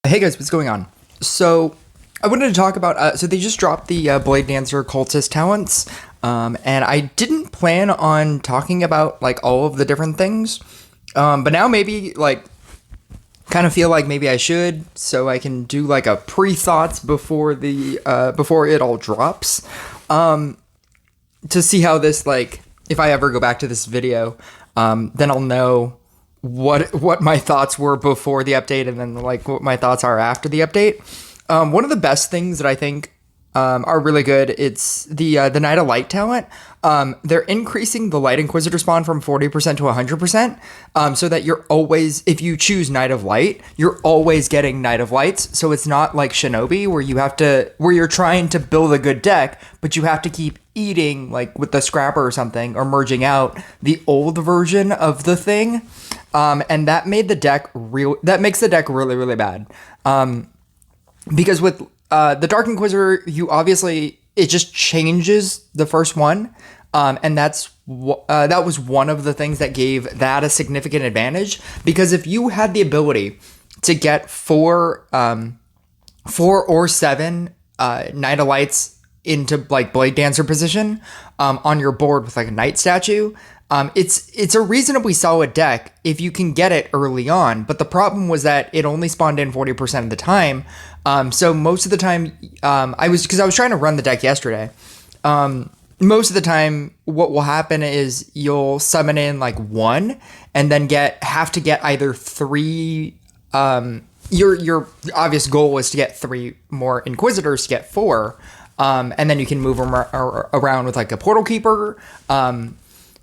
Hey guys, what's going on? So, I wanted to talk about. So they just dropped the Blade Dancer Cultist talents, and I didn't plan on talking about like all of the different things, but now maybe like kind of feel like maybe I should, so I can do like a pre-thoughts before the before it all drops, to see how this like if I ever go back to this video, then I'll know what my thoughts were before the update and then like what my thoughts are after the update. One of the best things that I think are really good, it's the Knight of Light talent. They're increasing the Light Inquisitor spawn from 40% to 100%, so that you're always, if you choose Knight of Light, you're always getting Knight of Lights. So it's not like Shinobi where you're trying to build a good deck, but you have to keep eating like with the Scrapper or something, or merging out the old version of the thing. And that makes the deck really, really bad. Because with the Dark Inquisitor, it just changes the first one. And that was one of the things that gave that a significant advantage. Because if you had the ability to get four or seven Knight of Lights into like Blade Dancer position on your board with like a Knight statue, it's a reasonably solid deck if you can get it early on. But the problem was that it only spawned in 40% of the time. So most of the time, I was trying to run the deck yesterday. Most of the time, what will happen is you'll summon in like one, and then have to get either three. Your obvious goal is to get three more Inquisitors to get four, and then you can move them around with like a Portal Keeper.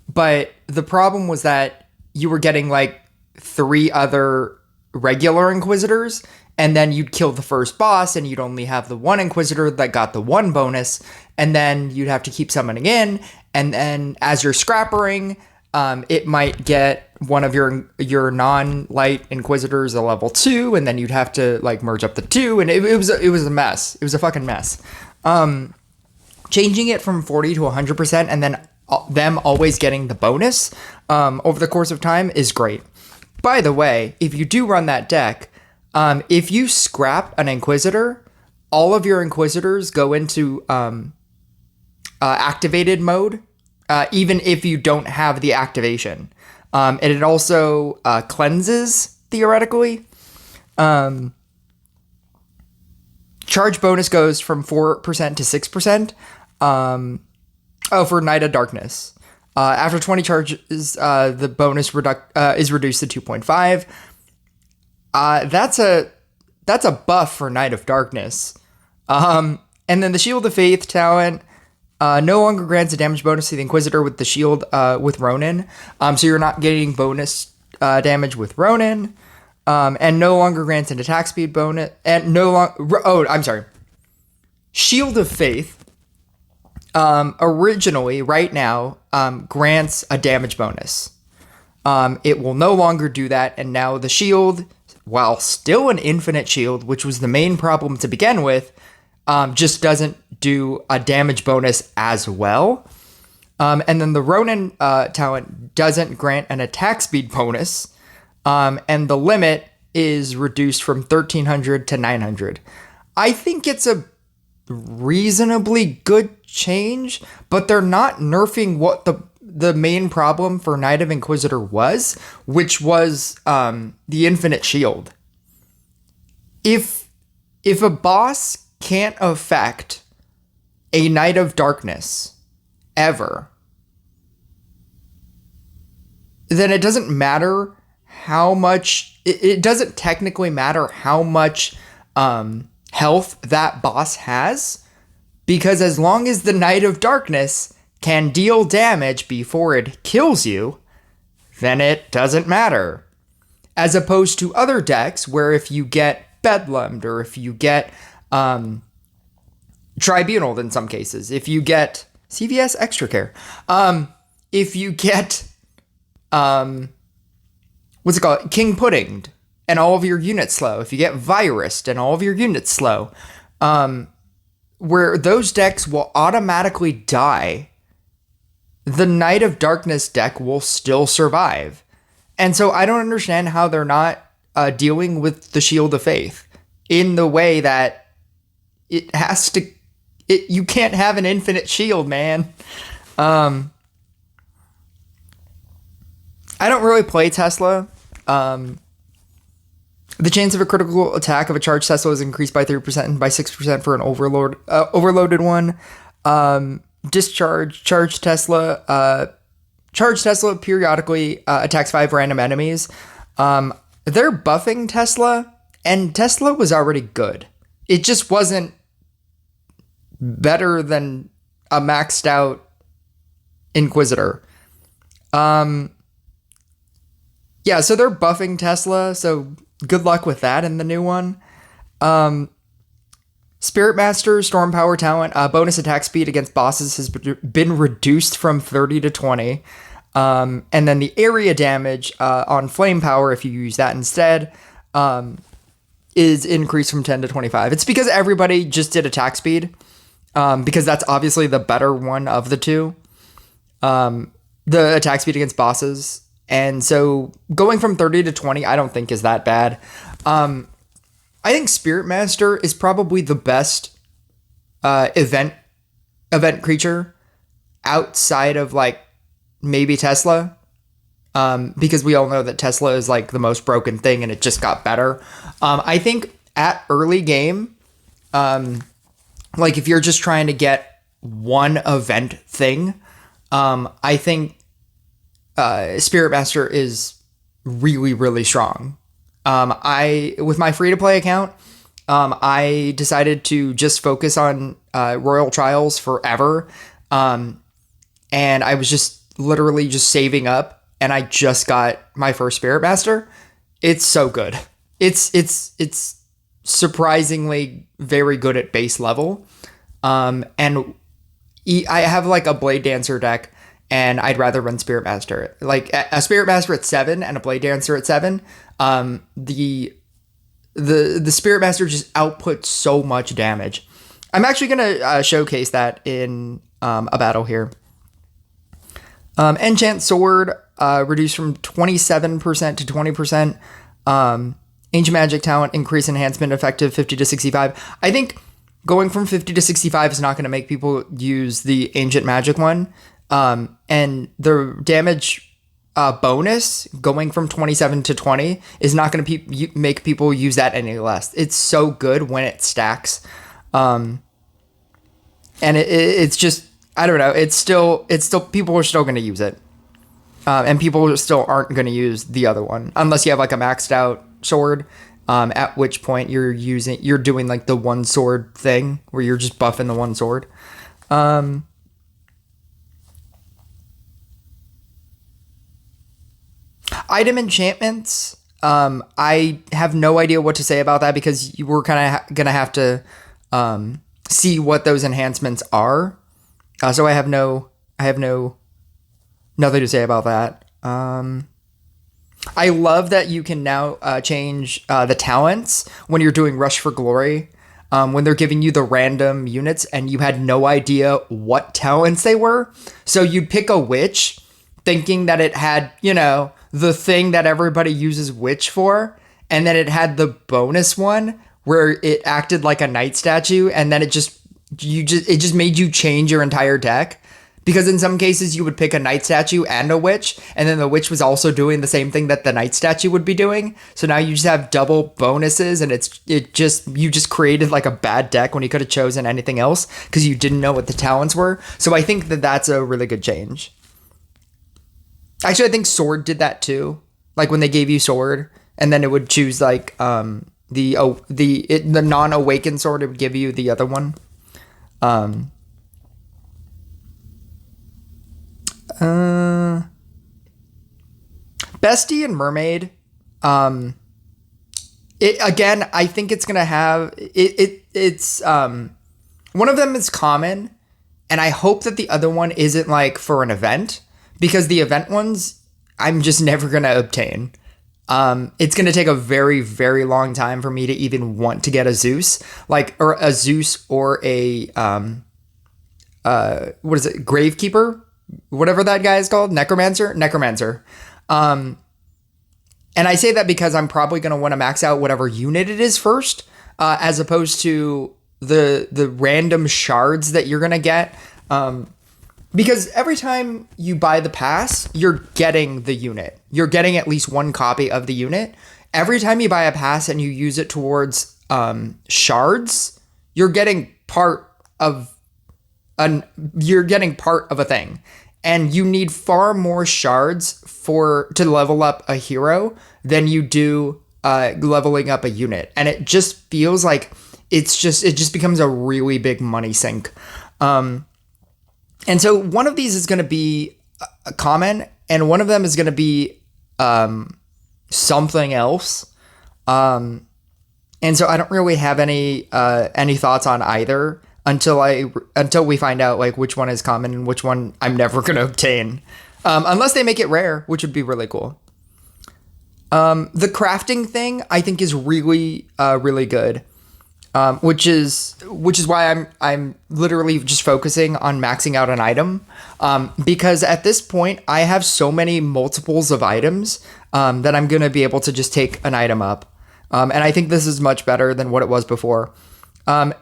But the problem was that you were getting like three other regular Inquisitors, and then you'd kill the first boss, and you'd only have the one Inquisitor that got the one bonus, and then you'd have to keep summoning in, and then as you're scrappering, it might get one of your non-light Inquisitors a level 2, and then you'd have to like merge up the two, and it was a mess. It was a fucking mess. Changing it from 40 to 100%, and then them always getting the bonus over the course of time is great. By the way, if you do run that deck, if you scrap an Inquisitor, all of your Inquisitors go into activated mode, even if you don't have the activation. And it also cleanses, theoretically. Charge bonus goes from 4% to 6%. For Knight of Darkness. After 20 charges, the bonus is reduced to 2.5. That's a buff for Knight of Darkness. And then the Shield of Faith talent no longer grants a damage bonus to the Inquisitor with the shield with Ronin. So you're not getting bonus damage with Ronin. And no longer grants an attack speed bonus. And Shield of Faith originally, right now, grants a damage bonus. It will no longer do that, and now the shield, while still an infinite shield, which was the main problem to begin with, just doesn't do a damage bonus as well. And then the Ronin talent doesn't grant an attack speed bonus, and the limit is reduced from 1300 to 900. I think it's a reasonably good change, but they're not nerfing what the main problem for Knight of Inquisitor was, which was the infinite shield. If a boss can't affect a Knight of Darkness ever, then it doesn't matter how much it doesn't technically matter how much health that boss has, because as long as the Knight of Darkness can deal damage before it kills you, then it doesn't matter. As opposed to other decks where if you get Bedlammed, or if you get Tribunal in some cases, if you get CVS Extra Care, if you get King Puddinged and all of your units slow, if you get Virused and all of your units slow, where those decks will automatically die, the Knight of Darkness deck will still survive. And so I don't understand how they're not dealing with the Shield of Faith. in the way that it has to. You can't have an infinite shield, man. I don't really play Tesla. The chance of a critical attack of a charged Tesla is increased by 3% and by 6% for an overloaded one. Charged Tesla periodically attacks 5 random enemies. They're buffing Tesla, and Tesla was already good. It just wasn't better than a maxed out Inquisitor. Yeah, so they're buffing Tesla, so good luck with that in the new one. Spirit Master, Storm Power talent, bonus attack speed against bosses has been reduced from 30 to 20. And then the area damage on Flame Power, if you use that instead, is increased from 10 to 25. It's because everybody just did attack speed, because that's obviously the better one of the two. The attack speed against bosses. And so going from 30 to 20, I don't think is that bad. I think Spirit Master is probably the best event creature outside of like maybe Tesla, because we all know that Tesla is like the most broken thing and it just got better. I think at early game, like if you're just trying to get one event thing, I think Spirit Master is really, really strong. With my free-to-play account, I decided to just focus on Royal Trials forever. And I was just literally just saving up, and I just got my first Spirit Master. It's so good. It's surprisingly very good at base level. And I have like a Blade Dancer deck, and I'd rather run Spirit Master. Like a Spirit Master at 7 and a Blade Dancer at 7. The Spirit Master just outputs so much damage. I'm actually gonna showcase that in a battle here. Enchant Sword reduced from 27% to 20%. Ancient Magic talent increase enhancement effective 50 to 65. I think going from 50 to 65 is not going to make people use the Ancient Magic one. And the damage bonus going from 27 to 20 is not going to make people use that any less. It's so good when it stacks. And it's just, I don't know. It's still people are still going to use it. And people still aren't going to use the other one unless you have like a maxed out sword. At which point you're doing like the one sword thing where you're just buffing the one sword. Item enchantments. I have no idea what to say about that because we're kind of gonna have to see what those enhancements are. So I have nothing to say about that. I love that you can now change the talents when you're doing Rush for Glory. When they're giving you the random units and you had no idea what talents they were. So you'd pick a witch thinking that it had, the thing that everybody uses witch for. And then it had the bonus one where it acted like a knight statue. And then it just made you change your entire deck. Because in some cases you would pick a knight statue and a witch, and then the witch was also doing the same thing that the knight statue would be doing. So now you just have double bonuses, and you just created like a bad deck when you could have chosen anything else because you didn't know what the talents were. So I think that that's a really good change. Actually, I think Sword did that too. Like when they gave you Sword, and then it would choose like the non-awakened sword. It would give you the other one. Bestie and Mermaid. I think it's gonna have it's one of them is common, and I hope that the other one isn't like for an event, because the event ones I'm just never gonna obtain. It's gonna take a very, very long time for me to even want to get a Zeus, or a what is it, Gravekeeper? Whatever that guy is called, Necromancer. And I say that because I'm probably going to want to max out whatever unit it is first. as opposed to the random shards that you're gonna get. Because every time you buy the pass, you're getting the unit. You're getting at least one copy of the unit. Every time you buy a pass and you use it towards shards, you're getting part of a thing. And you need far more shards to level up a hero than you do leveling up a unit. And it just feels like it just becomes a really big money sink. And so one of these is going to be a common, and one of them is going to be something else. And so I don't really have any thoughts on either until we find out like which one is common and which one I'm never going to obtain, unless they make it rare, which would be really cool. The crafting thing I think is really really good. Which is why I'm literally just focusing on maxing out an item, because at this point I have so many multiples of items that I'm gonna be able to just take an item up, and I think this is much better than what it was before.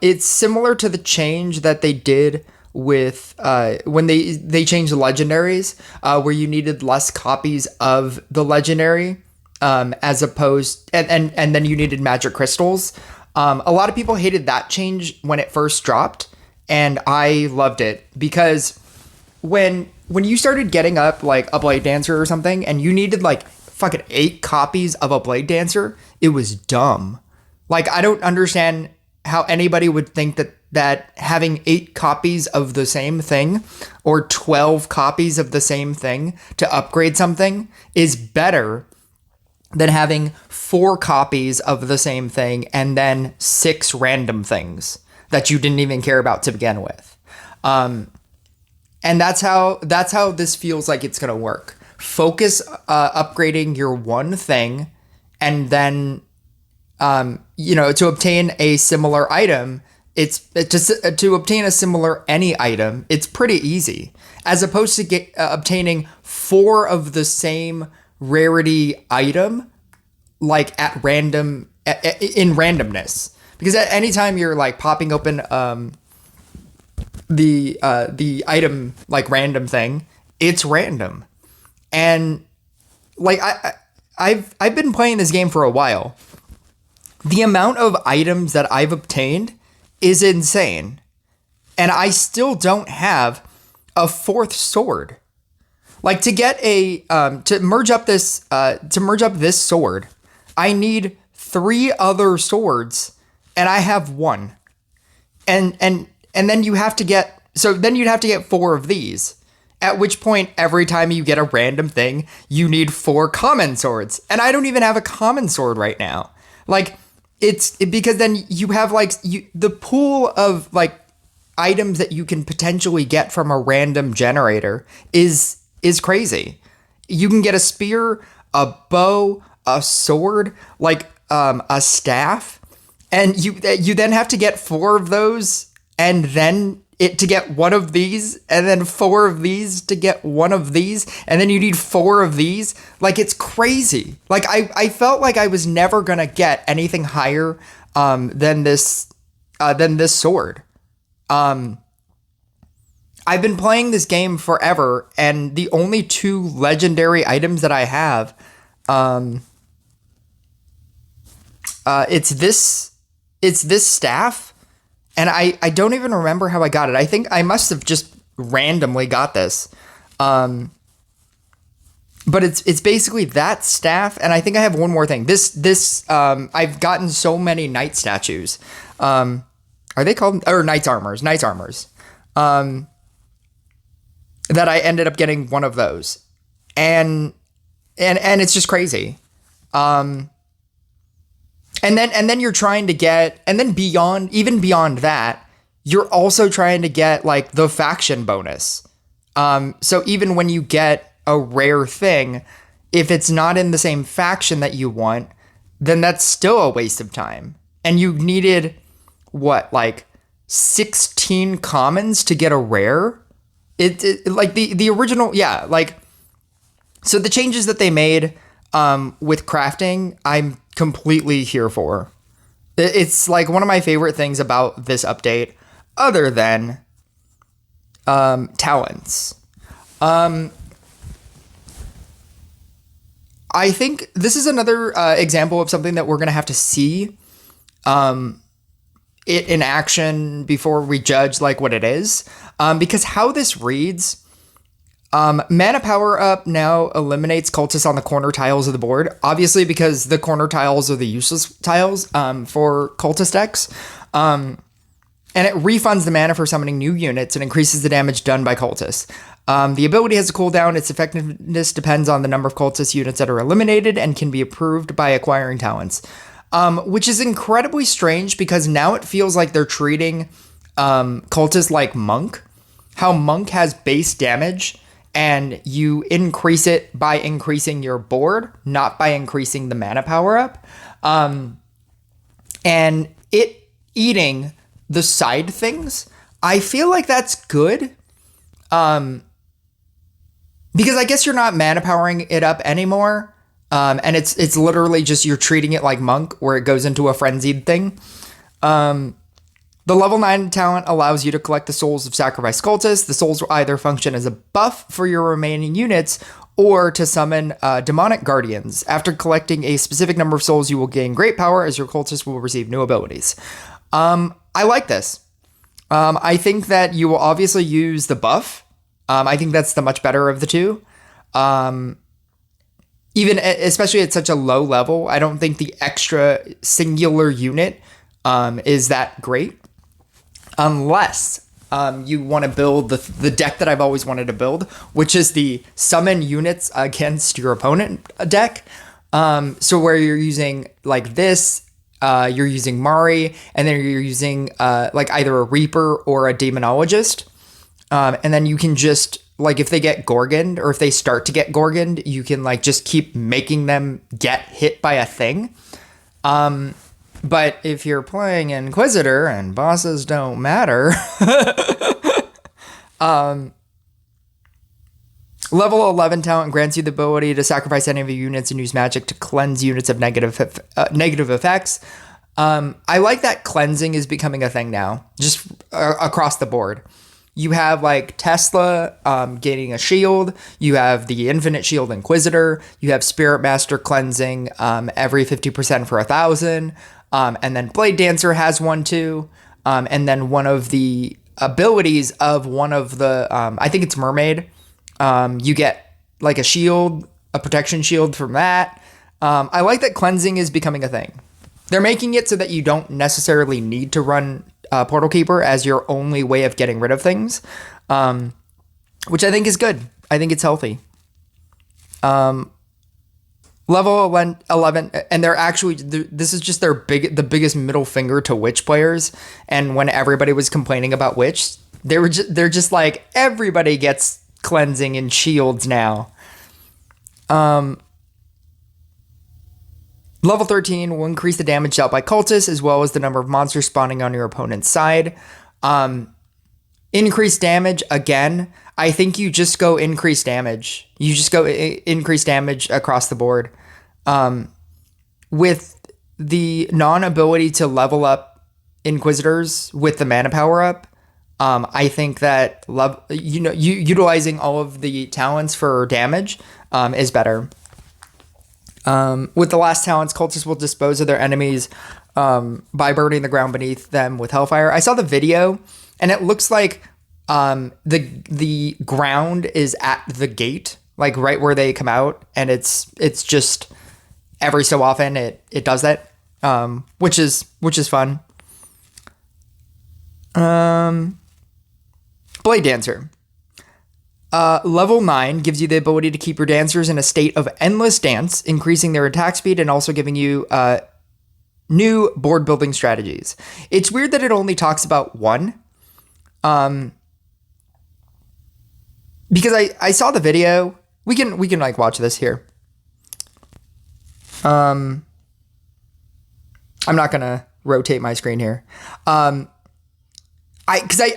It's similar to the change that they did with when they changed the legendaries, where you needed less copies of the legendary, as opposed and then you needed magic crystals. A lot of people hated that change when it first dropped, and I loved it because when you started getting up like a Blade Dancer or something and you needed like fucking 8 copies of a Blade Dancer, it was dumb. Like, I don't understand how anybody would think that having 8 copies of the same thing or 12 copies of the same thing to upgrade something is better than having 4 copies of the same thing and then 6 random things that you didn't even care about to begin with. And that's how this feels like it's gonna work. Focus upgrading your one thing, and then to obtain a similar item. To obtain a similar any item, it's pretty easy, as opposed to obtaining 4 of the same rarity item like at random in randomness, because at any time you're like popping open the item like random thing, it's random. And like I've been playing this game for a while. The amount of items that I've obtained is insane, and I still don't have a 4th sword. Like, to get to merge up this sword, I need 3 other swords, and I have 1. And then you have to get, so then you'd have to get 4 of these. At which point, every time you get a random thing, you need 4 common swords. And I don't even have a common sword right now. Like, because then you have like the pool of like items that you can potentially get from a random generator is crazy. You can get a spear, a bow, a sword, like a staff, and you then have to get 4 of those, and then to get 1 of these, and then 4 of these to get 1 of these, and then you need 4 of these. Like, it's crazy. Like, I felt like I was never gonna get anything higher than this sword. I've been playing this game forever, and the only 2 legendary items that I have, it's this staff, and I don't even remember how I got it. I think I must have just randomly got this. But it's basically that staff, and I think I have one more thing. I've gotten so many knight statues. Are they called, or knight's armors? Knight's armors. That I ended up getting 1 of those. And it's just crazy. And then you're trying to get, and then even beyond that, you're also trying to get like the faction bonus. So even when you get a rare thing, if it's not in the same faction that you want, then that's still a waste of time. And you needed like 16 commons to get a rare? It like the original, yeah, like, so the changes that they made with crafting, I'm completely here for. It's like one of my favorite things about this update, other than talents. I think this is another example of something that we're going to have to see it in action before we judge like what it is. Because how this reads, mana power up now eliminates cultists on the corner tiles of the board. Obviously, because the corner tiles are the useless tiles for cultist decks. And it refunds the mana for summoning new units and increases the damage done by cultists. The ability has a cooldown. Its effectiveness depends on the number of cultist units that are eliminated and can be approved by acquiring talents. Which is incredibly strange because now it feels like they're treating cultists like Monk. How Monk has base damage and you increase it by increasing your board, not by increasing the mana power up. And it eating the side things, I feel like that's good. Because I guess you're not mana powering it up anymore. And it's literally just you're treating it like Monk, where it goes into a frenzied thing. The level 9 talent allows you to collect the souls of sacrificed cultists. The souls will either function as a buff for your remaining units or to summon demonic guardians. After collecting a specific number of souls, you will gain great power as your cultists will receive new abilities. I like this. I think that you will obviously use the buff. I think that's the much better of the two. Even especially at such a low level, I don't think the extra singular unit is that great. Unless you want to build the deck that I've always wanted to build, which is the summon units against your opponent deck. So where you're using like this, you're using Mari, and then you're using like either a Reaper or a Demonologist. And then you can just, like, if they get Gorgoned or if they start to get Gorgoned, you can like just keep making them get hit by a thing. But if you're playing Inquisitor and bosses don't matter, level 11 talent grants you the ability to sacrifice any of your units and use magic to cleanse units of negative effects. I like that cleansing is becoming a thing now, just across the board. You have like Tesla gaining a shield. You have the Infinite Shield Inquisitor. You have Spirit Master cleansing every 50% for 1,000. And then Blade Dancer has one too. And then one of the abilities of one of the, I think it's Mermaid. You get like a shield, a protection shield from that. I like that cleansing is becoming a thing. They're making it so that you don't necessarily need to run Portal Keeper as your only way of getting rid of things, which I think is good. I think it's healthy. Level 11, and they're actually, this is just the biggest middle finger to Witch players. And when everybody was complaining about Witch, they're just like, everybody gets cleansing and shields now. Level 13 will increase the damage dealt by cultists as well as the number of monsters spawning on your opponent's side. Increased damage, again, I think you just go increase damage. You just go increase damage across the board. With the non-ability to level up Inquisitors with the mana power up, I think that utilizing all of the talents for damage is better. With the last talents, cultists will dispose of their enemies by burning the ground beneath them with hellfire. I saw the video, and it looks like the ground is at the gate, like right where they come out, and it's just every so often it does that, which is fun. Blade Dancer. Level 9 gives you the ability to keep your dancers in a state of endless dance, increasing their attack speed and also giving you new board building strategies. It's weird that it only talks about one. Because I saw the video. We can like watch this here. I'm not gonna rotate my screen here. I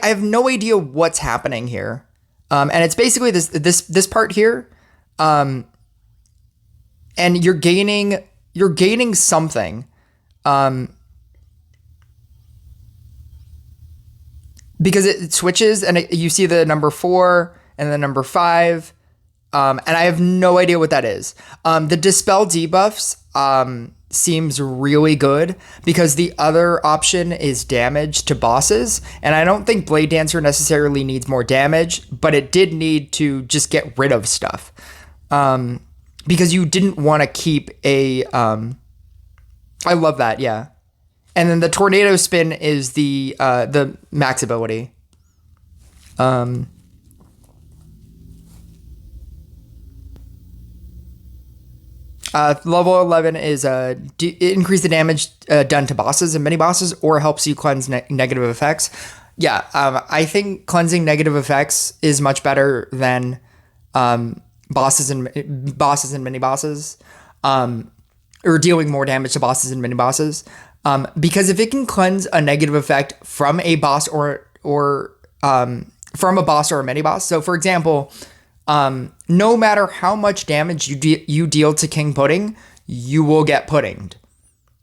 have no idea what's happening here. And it's basically this part here. And you're gaining something. because it switches and you see the number 4 and the number 5. And I have no idea what that is. The dispel debuffs seems really good because the other option is damage to bosses. And I don't think Blade Dancer necessarily needs more damage, but it did need to just get rid of stuff. Because you didn't want to keep a... I love that, yeah. And then the Tornado Spin is the max ability. Level 11 is increase the damage done to bosses and mini bosses, or helps you cleanse negative effects. Yeah, I think cleansing negative effects is much better than bosses and mini bosses, or dealing more damage to bosses and mini bosses. Because if it can cleanse a negative effect from a boss or from a boss or a mini boss. So, for example, no matter how much damage you deal to King Pudding, you will get puddinged.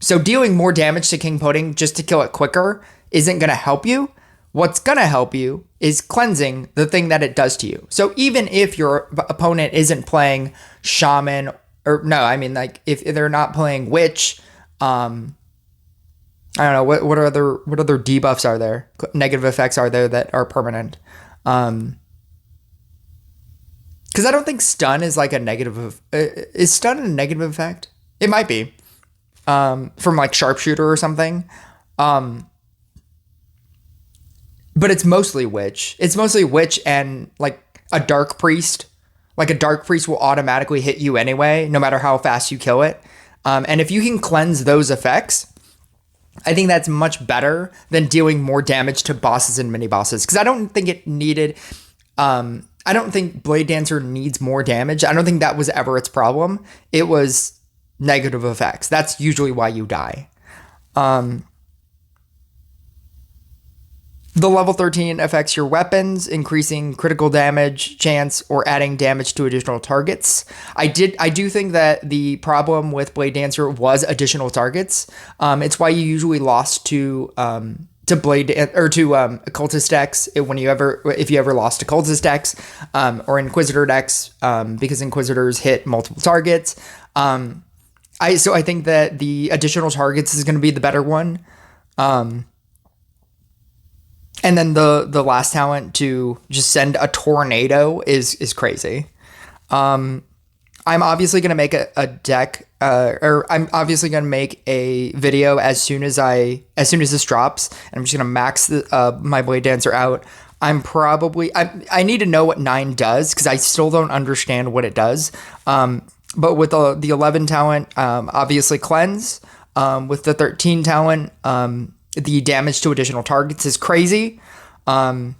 So dealing more damage to King Pudding just to kill it quicker isn't going to help you. What's going to help you is cleansing the thing that it does to you. So even if your opponent isn't playing Shaman, or no, I mean, like, if they're not playing Witch, I don't know, what other debuffs are there? Negative effects are there that are permanent? Because I don't think stun is like a negative. Is stun a negative effect? It might be. From like sharpshooter or something. But it's mostly witch. It's mostly witch and like a dark priest. Like a dark priest will automatically hit you anyway, no matter how fast you kill it. And if you can cleanse those effects, I think that's much better than dealing more damage to bosses and mini bosses. Because I don't think it needed. I don't think Blade Dancer needs more damage. I don't think that was ever its problem. It was negative effects. That's usually why you die. The level 13 affects your weapons, increasing critical damage chance or adding damage to additional targets. I do think that the problem with Blade Dancer was additional targets. It's why you usually lost to Blade or to Occultist decks if you ever lost to Cultist decks or Inquisitor decks, because Inquisitors hit multiple targets. I think that the additional targets is going to be the better one. And then the last talent to just send a tornado is crazy. I'm obviously going to make a deck, or I'm obviously going to make a video as soon as this drops. And I'm just going to max my Blade Dancer out. I need to know what 9 does, because I still don't understand what it does. But with the 11 talent, obviously cleanse. With the 13 talent, the damage to additional targets is crazy. And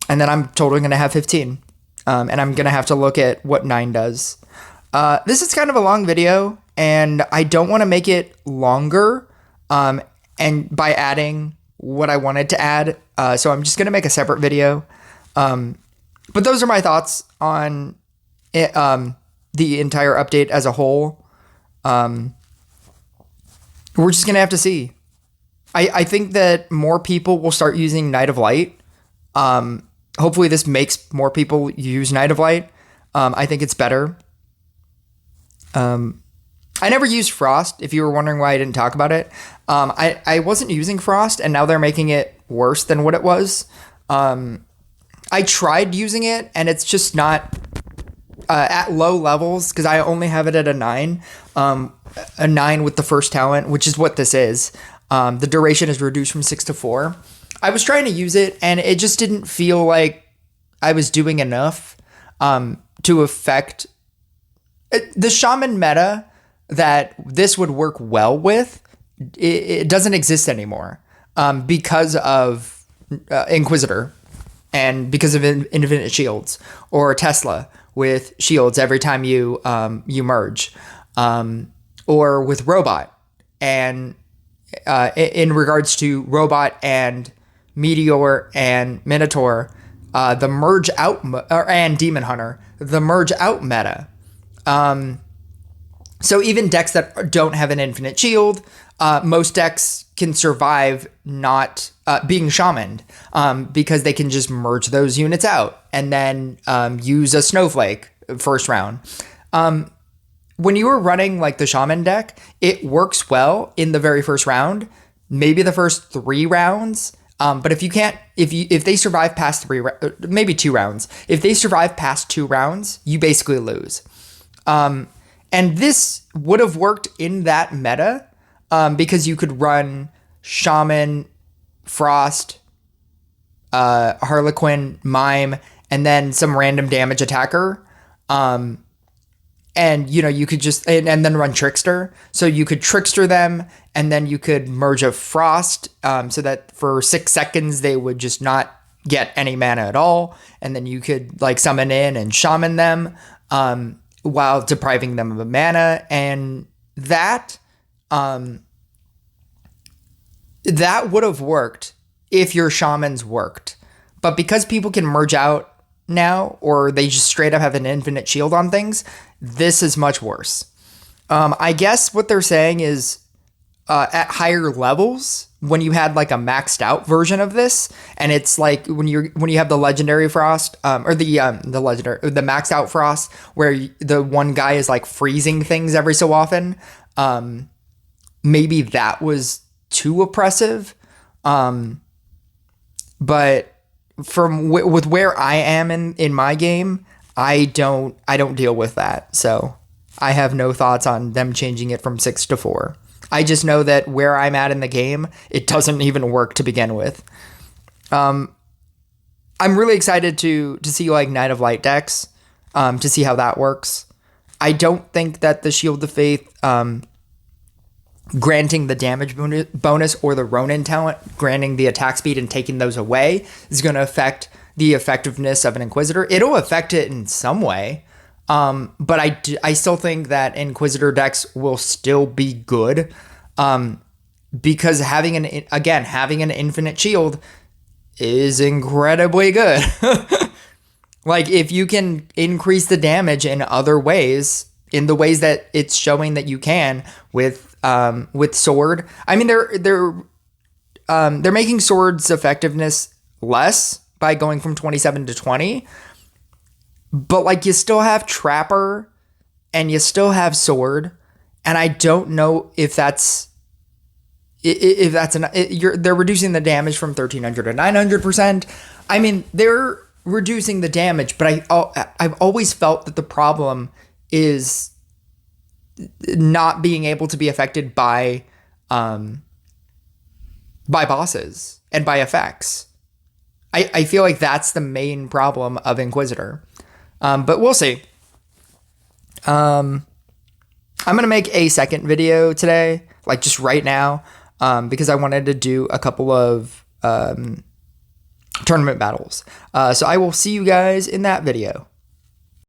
then I'm totally going to have 15. And I'm going to have to look at what 9 does. This is kind of a long video, and I don't want to make it longer, and by adding what I wanted to add. So I'm just going to make a separate video. But those are my thoughts on it, the entire update as a whole. We're just going to have to see. I think that more people will start using Night of Light. Hopefully this makes more people use Night of Light. I think it's better. I never used Frost, if you were wondering why I didn't talk about it. I wasn't using Frost, and now they're making it worse than what it was. I tried using it, and it's just not at low levels, because I only have it at a 9. A 9 with the first talent, which is what this is. The duration is reduced from 6 to 4. I was trying to use it, and it just didn't feel like I was doing enough to affect the Shaman meta that this would work well with. It doesn't exist anymore because of Inquisitor, and because of Infinite Shields, or Tesla with shields every time you merge, or with Robot. And in regards to Robot and Meteor and Minotaur, the merge out and Demon Hunter, the merge out meta. So even decks that don't have an infinite shield, most decks can survive not being shamaned because they can just merge those units out and then use a snowflake first round. When you were running like the shaman deck, it works well in the very first round, maybe the first 3 rounds. But if you can't, if they survive past maybe 2 rounds, if they survive past 2 rounds, you basically lose. And this would have worked in that meta because you could run Shaman, Frost, Harlequin, Mime, and then some random damage attacker. And you could just and then run Trickster. So you could Trickster them, and then you could merge a Frost, so that for 6 seconds they would just not get any mana at all, and then you could like summon in and shaman them while depriving them of a mana, and that would have worked if your shamans worked. But because people can merge out now, or they just straight up have an infinite shield on things, this is much worse. I guess what they're saying is at higher levels, when you had like a maxed out version of this, and it's like when you have the legendary Frost, or the maxed out Frost, where the one guy is like freezing things every so often, maybe that was too oppressive. But with where I am in my game, I don't deal with that. So I have no thoughts on them changing it from 6 to 4. I just know that where I'm at in the game, it doesn't even work to begin with. I'm really excited to see like Knight of Light decks, to see how that works. I don't think that the Shield of Faith, granting the damage bonus or the Ronin talent, granting the attack speed and taking those away, is going to affect the effectiveness of an Inquisitor. It'll affect it in some way, but I still think that Inquisitor decks will still be good, because having an infinite shield is incredibly good. Like if you can increase the damage in other ways, in the ways that it's showing that you can with sword. I mean, they're making sword's effectiveness less by going from 27 to 20, but like you still have Trapper and you still have sword, and I don't know if they're reducing the damage from 1300 to 900%. I mean, they're reducing the damage, but I've always felt that the problem is not being able to be affected by bosses and by effects. I feel like that's the main problem of Inquisitor. But we'll see. I'm going to make a second video today, like just right now, because I wanted to do a couple of tournament battles. So I will see you guys in that video.